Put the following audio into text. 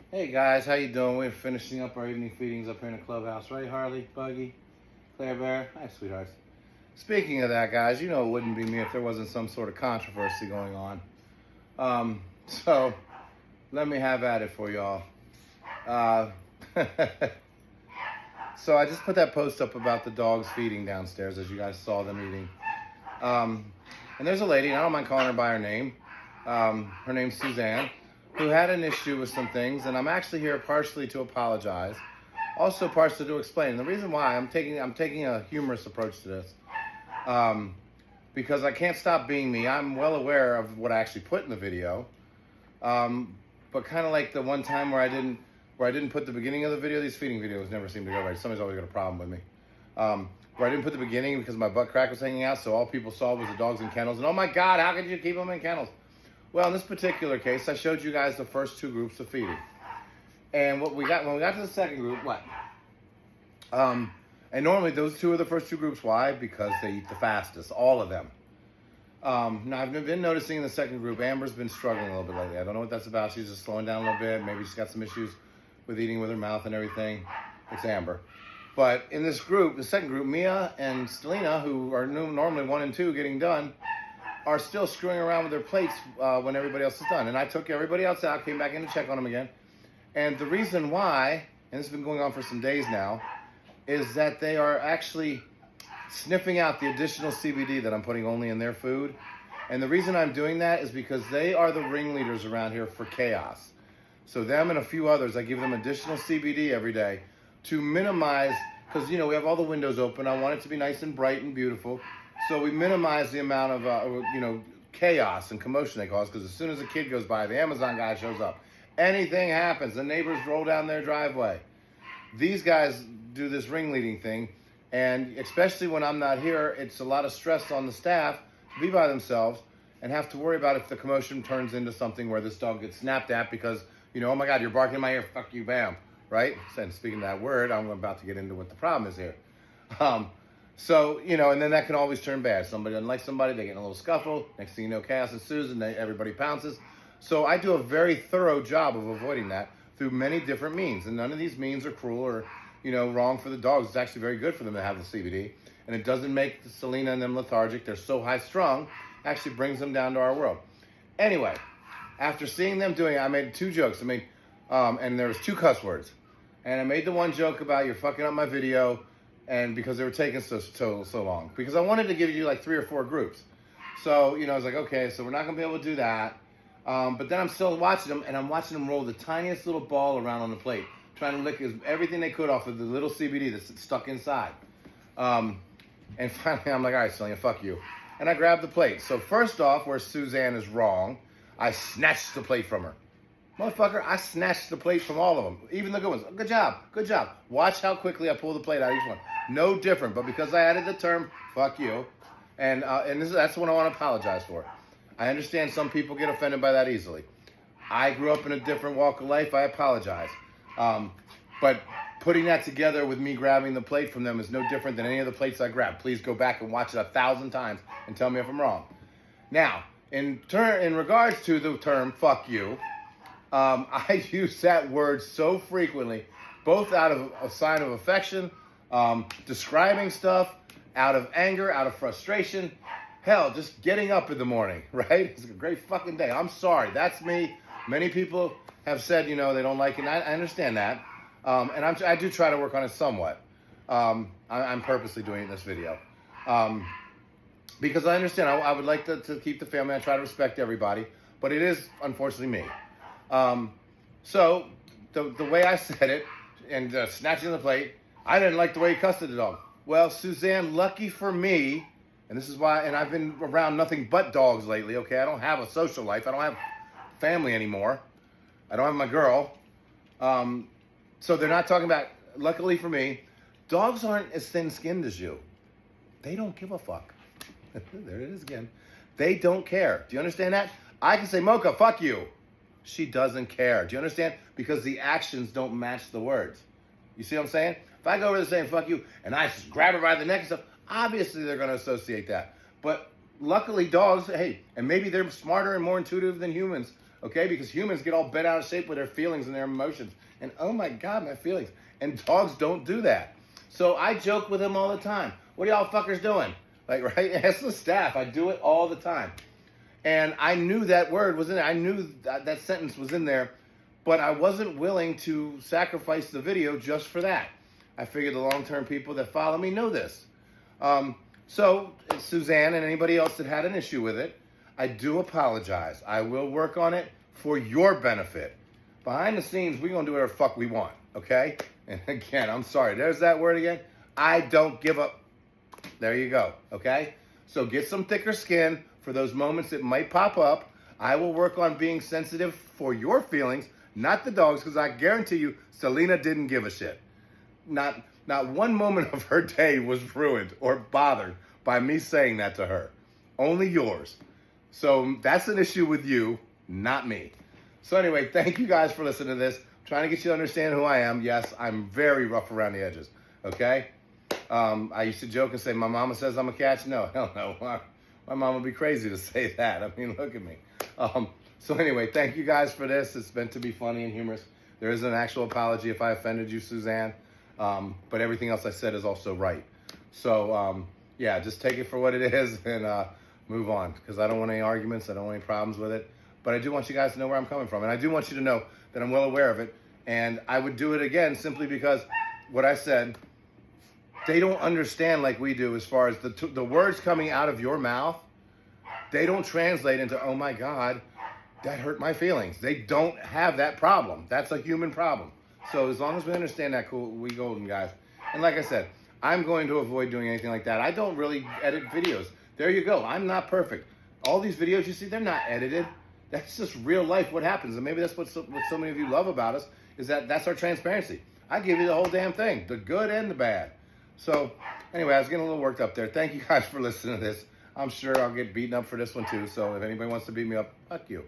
Hey guys, how you doing? We're finishing up our evening feedings up here in the clubhouse, right? Harley, Buggy, Claire Bear. Hi, sweethearts. Speaking of that, guys, you know it wouldn't be me if there wasn't some sort of controversy going on. So let me have at it for y'all. So I just put that post up about the dogs feeding downstairs, as you guys saw them eating. And there's a lady, and I don't mind calling her by her name. Her name's Suzanne, who had an issue with some things, and I'm actually here partially to apologize, also partially to explain. The reason why I'm taking a humorous approach to this, because I can't stop being me. I'm well aware of what I actually put in the video, but kind of like the one time where I didn't put the beginning of the video. These feeding videos never seem to go right. Somebody's always got a problem with me. Where I didn't put the beginning because my butt crack was hanging out, so all people saw was the dogs in kennels. And oh my God, how could you keep them in kennels? Well, in this particular case, I showed you guys the first two groups of feeding. And what we got when we got to the second group, what? And normally those two are the first two groups. Why? Because they eat the fastest, all of them. Now I've been noticing in the second group, Amber's been struggling a little bit lately. I don't know what that's about. She's just slowing down a little bit. Maybe she's got some issues with eating with her mouth and everything. It's Amber. But in this group, the second group, Mia and Stelina, who are normally 1 and 2 getting done, are still screwing around with their plates when everybody else is done. And I took everybody else out, came back in to check on them again. And the reason why, and this has been going on for some days now, is that they are actually sniffing out the additional CBD that I'm putting only in their food. And the reason I'm doing that is because they are the ringleaders around here for chaos. So them and a few others, I give them additional CBD every day to minimize, because, you know, we have all the windows open. I want it to be nice and bright and beautiful. So we minimize the amount of, chaos and commotion they cause, because as soon as a kid goes by, the Amazon guy shows up. Anything happens. The neighbors roll down their driveway. These guys do this ringleading thing, and especially when I'm not here, it's a lot of stress on the staff to be by themselves and have to worry about if the commotion turns into something where this dog gets snapped at because, oh my God, you're barking in my ear, fuck you, bam, right? And speaking of that word, I'm about to get into what the problem is here. So, and then that can always turn bad. Somebody doesn't like somebody, they get in a little scuffle. Next thing you know, chaos ensues and everybody pounces. So I do a very thorough job of avoiding that through many different means. And none of these means are cruel or, wrong for the dogs. It's actually very good for them to have the CBD. And it doesn't make Selena and them lethargic. They're so high strung, actually brings them down to our world. Anyway, after seeing them doing it, I made 2 jokes. And there was 2 cuss words. And I made the one joke about you're fucking up my video, and because they were taking so long. Because I wanted to give you like 3 or 4 groups. So, I was like, okay, so we're not going to be able to do that. But then I'm still watching them, and I'm watching them roll the tiniest little ball around on the plate, trying to lick everything they could off of the little CBD that's stuck inside. And finally, I'm like, all right, Celia, fuck you. And I grabbed the plate. So first off, where Suzanne is wrong, I snatched the plate from her. Motherfucker, I snatched the plate from all of them, even the good ones. Good job, good job. Watch how quickly I pull the plate out of each one. No different, but because I added the term, fuck you, and that's what I want to apologize for. I understand some people get offended by that easily. I grew up in a different walk of life. I apologize. But putting that together with me grabbing the plate from them is no different than any of the plates I grabbed. Please go back and watch it 1,000 times and tell me if I'm wrong. Now, in regards to the term fuck you, I use that word so frequently, both out of a sign of affection, describing stuff, out of anger, out of frustration. Hell, just getting up in the morning, right? It's a great fucking day. I'm sorry. That's me. Many people have said, they don't like it. And I understand that. And I do try to work on it somewhat. I'm purposely doing it in this video. Because I understand. I would like to keep the family. I try to respect everybody. But it is, unfortunately, me. So, the way I said it, and snatching the plate, I didn't like the way he cussed at the dog. Well, Suzanne, lucky for me, and this is why, and I've been around nothing but dogs lately, okay? I don't have a social life. I don't have family anymore. I don't have my girl. So they're not talking about, luckily for me, dogs aren't as thin-skinned as you. They don't give a fuck. There it is again. They don't care. Do you understand that? I can say, Mocha, fuck you. She doesn't care. Do you understand? Because the actions don't match the words. You see what I'm saying? If I go over there saying, fuck you, and I just grab her by the neck and stuff, obviously they're going to associate that. But luckily dogs, hey, and maybe they're smarter and more intuitive than humans, okay? Because humans get all bent out of shape with their feelings and their emotions. And oh my God, my feelings. And dogs don't do that. So I joke with him all the time. What are y'all fuckers doing? Like, right? Ask the staff. I do it all the time. And I knew that word was in there. I knew that sentence was in there. But I wasn't willing to sacrifice the video just for that. I figured the long-term people that follow me know this. So, Suzanne and anybody else that had an issue with it, I do apologize. I will work on it for your benefit. Behind the scenes, we're going to do whatever the fuck we want, okay? And again, I'm sorry. There's that word again. I don't give up. There you go, okay? So get some thicker skin for those moments that might pop up. I will work on being sensitive for your feelings, not the dog's, because I guarantee you, Selena didn't give a shit. Not one moment of her day was ruined or bothered by me saying that to her. Only yours. So that's an issue with you, not me. So anyway, thank you guys for listening to this. I'm trying to get you to understand who I am. Yes, I'm very rough around the edges, okay? I used to joke and say, my mama says I'm a catch. No, hell no. My mom would be crazy to say that. I mean, look at me. So anyway, thank you guys for this. It's meant to be funny and humorous. There is an actual apology if I offended you, Suzanne. But everything else I said is also right. So, yeah, just take it for what it is and move on. Because I don't want any arguments. I don't want any problems with it. But I do want you guys to know where I'm coming from. And I do want you to know that I'm well aware of it. And I would do it again simply because what I said, they don't understand like we do as far as the words coming out of your mouth. They don't translate into, oh my God, that hurt my feelings. They don't have that problem. That's a human problem. So as long as we understand that, cool, we golden, guys. And like I said, I'm going to avoid doing anything like that. I don't really edit videos. There you go. I'm not perfect. All these videos you see, they're not edited. That's just real life what happens. And maybe that's what so many of you love about us, is that that's our transparency. I give you the whole damn thing, the good and the bad. So anyway, I was getting a little worked up there. Thank you guys for listening to this. I'm sure I'll get beaten up for this one too. So if anybody wants to beat me up, fuck you.